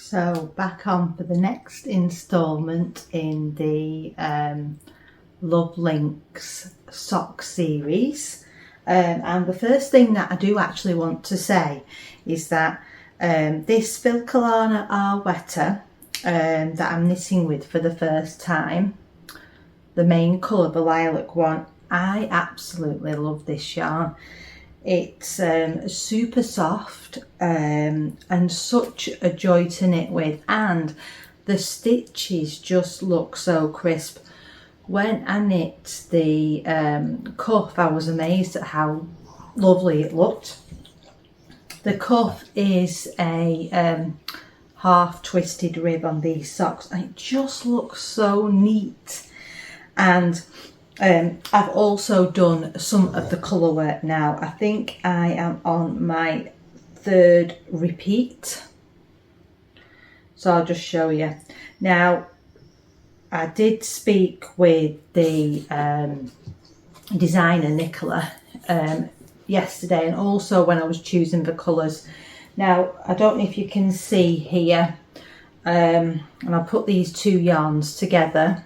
So back on for the next instalment in the Love Links sock series, and the first thing that I do actually want to say is that this Filcolana R Wetter that I'm knitting with for the first time, the main colour, the lilac one, I absolutely love this yarn. It's super soft and such a joy to knit with, and the stitches just look so crisp. When I knit the cuff, I was amazed at how lovely it looked. The cuff is a half twisted rib on these socks, and it just looks so neat. And I've also done some of the colour work now. I think I am on my third repeat, so I'll just show you. Now, I did speak with the designer Nicola yesterday, and also when I was choosing the colours. Now, I don't know if you can see here, and I'll put these two yarns together.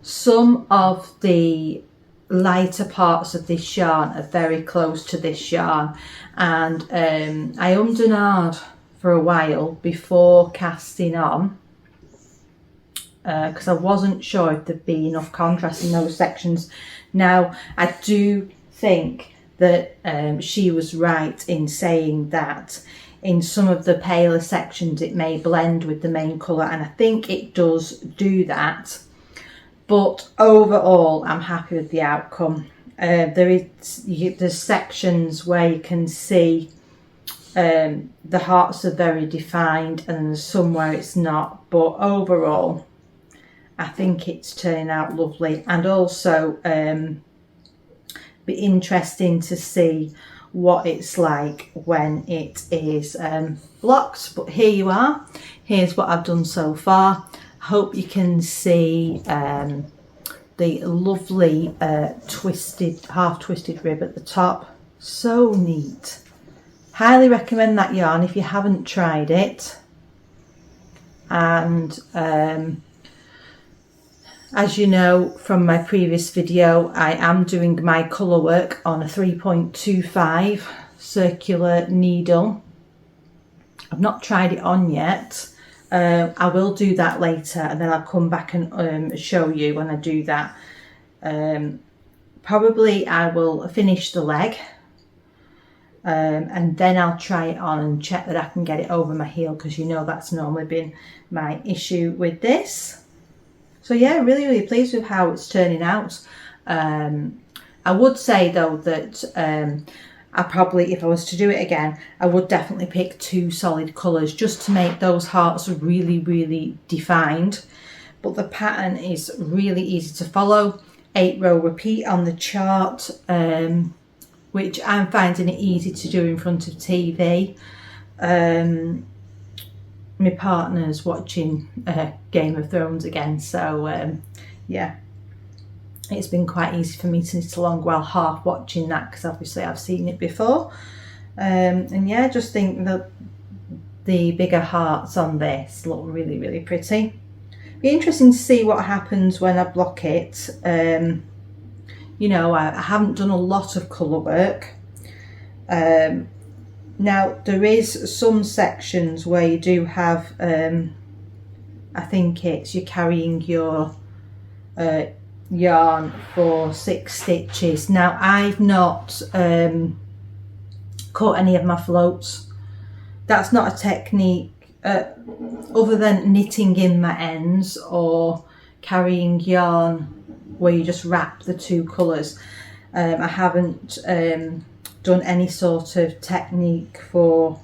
Some of the lighter parts of this yarn are very close to this yarn, and I ummed and ahed for a while before casting on because I wasn't sure if there'd be enough contrast in those sections. Now, I do think that she was right in saying that in some of the paler sections it may blend with the main colour, and I think it does do that. But overall, I'm happy with the outcome. There's sections where you can see the hearts are very defined, and there's some where it's not. But overall, I think it's turning out lovely, and also be interesting to see what it's like when it is blocked. But here you are. Here's what I've done so far. Hope you can see the lovely half twisted rib at the top. So neat. Highly recommend that yarn if you haven't tried it. And as you know from my previous video, I am doing my colour work on a 3.25 circular needle. I've not tried it on yet. I will do that later, and then I'll come back and show you when I do that. Probably I will finish the leg and then I'll try it on and check that I can get it over my heel, because you know that's normally been my issue with this. So yeah, really pleased with how it's turning out. I would say though that I probably, if I was to do it again, I would definitely pick two solid colours just to make those hearts really defined. But the pattern is really easy to follow. 8-row repeat on the chart, which I'm finding it easy to do in front of TV. My partner's watching Game of Thrones again, so yeah. It's been quite easy for me to knit along while half watching that, because obviously I've seen it before. And yeah, I just think that the bigger hearts on this look really pretty. Be interesting to see what happens when I block it. You know, I haven't done a lot of colour work. Now, there is some sections where you do have, I think it's you're carrying your yarn for 6 stitches. Now, I've not cut any of my floats. That's not a technique other than knitting in my ends or carrying yarn where you just wrap the two colours. I haven't done any sort of technique for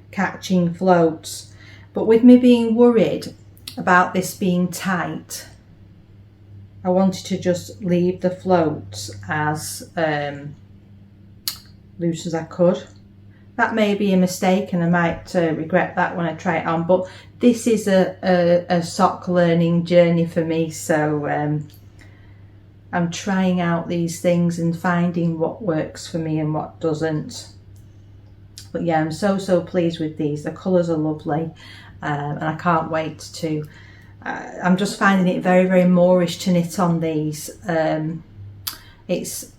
catching floats, but with me being worried about this being tight, I wanted to just leave the floats as loose as I could. That may be a mistake, and I might regret that when I try it on, but this is a sock learning journey for me, so I'm trying out these things and finding what works for me and what doesn't. But yeah, I'm so pleased with these. The colours are lovely, and I can't wait to I'm just finding it very moorish to knit on these. It's,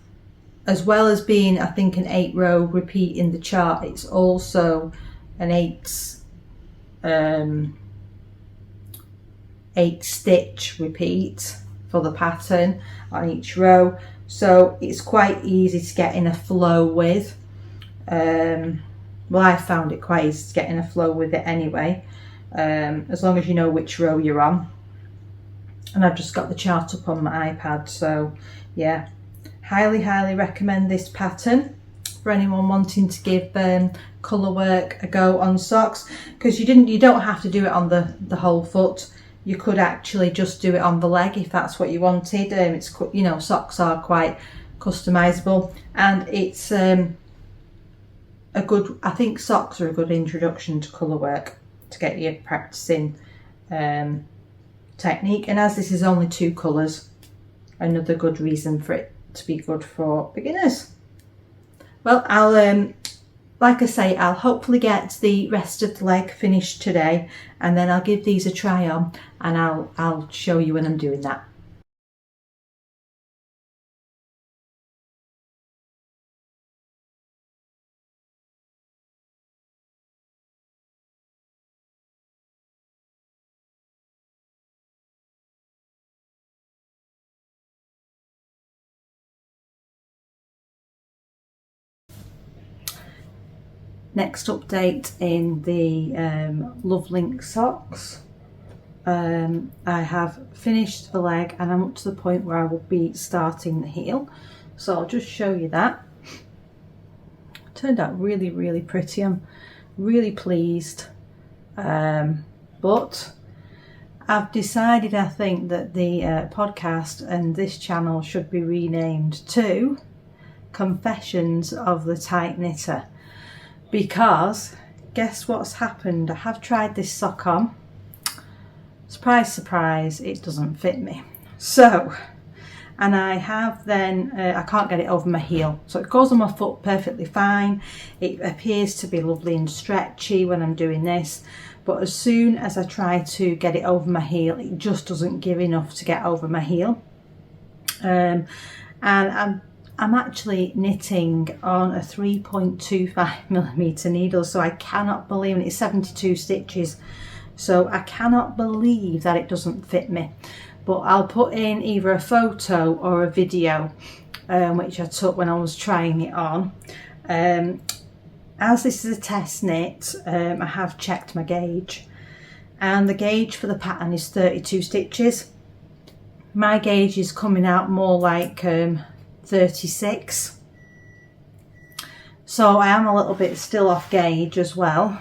as well as being, I think, an 8-row repeat in the chart, it's also an 8 stitch repeat for the pattern on each row, so it's quite easy to get in a flow with. Well, I found it quite easy to get in a flow with it anyway, as long as you know which row you're on. And I've just got the chart up on my iPad, so yeah, highly recommend this pattern for anyone wanting to give colour work a go on socks, because you don't have to do it on the whole foot. You could actually just do it on the leg if that's what you wanted. It's, you know, socks are quite customizable, and it's a good, I think socks are a good introduction to colour work to get you practicing technique. And as this is only 2 colours, another good reason for it to be good for beginners. Well, I'll like I say, I'll hopefully get the rest of the leg finished today, and then I'll give these a try on, and I'll show you when I'm doing that. Next update in the Love Link socks. I have finished the leg and I'm up to the point where I will be starting the heel. So I'll just show you that. Turned out really pretty. I'm really pleased. But I've decided, I think, that the podcast and this channel should be renamed to Confessions of the Tight Knitter. Because guess what's happened? I have tried this sock on. Surprise, it doesn't fit me. So, and I have then, I can't get it over my heel. So it goes on my foot perfectly fine. It appears to be lovely and stretchy when I'm doing this. But as soon as I try to get it over my heel, it just doesn't give enough to get over my heel. And I'm actually knitting on a 3.25mm needle, so I cannot believe, and it's 72 stitches, so I cannot believe that it doesn't fit me. But I'll put in either a photo or a video which I took when I was trying it on. As this is a test knit, I have checked my gauge, and the gauge for the pattern is 32 stitches. My gauge is coming out more like 36, so I am a little bit still off gauge as well.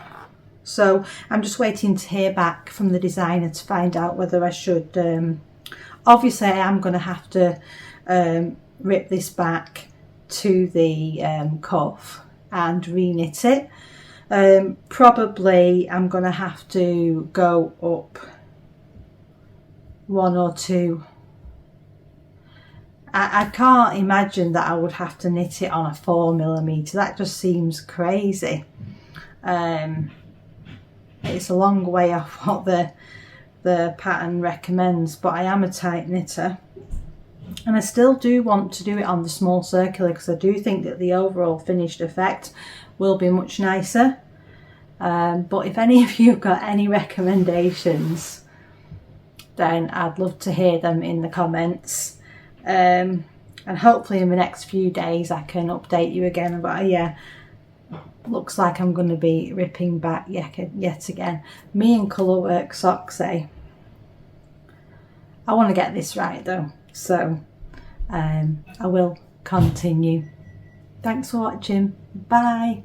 So I'm just waiting to hear back from the designer to find out whether I should, obviously I am going to have to rip this back to the cuff and re-knit it. Probably I'm going to have to go up 1 or 2. I can't imagine that I would have to knit it on a 4mm. That just seems crazy. It's a long way off what the pattern recommends, but I am a tight knitter, and I still do want to do it on the small circular because I do think that the overall finished effect will be much nicer. But if any of you have got any recommendations, then I'd love to hear them in the comments. And hopefully in the next few days I can update you again. But yeah, looks like I'm going to be ripping back yet again. Me and colourwork socks, eh? I want to get this right though, so I will continue. Thanks for watching. Bye.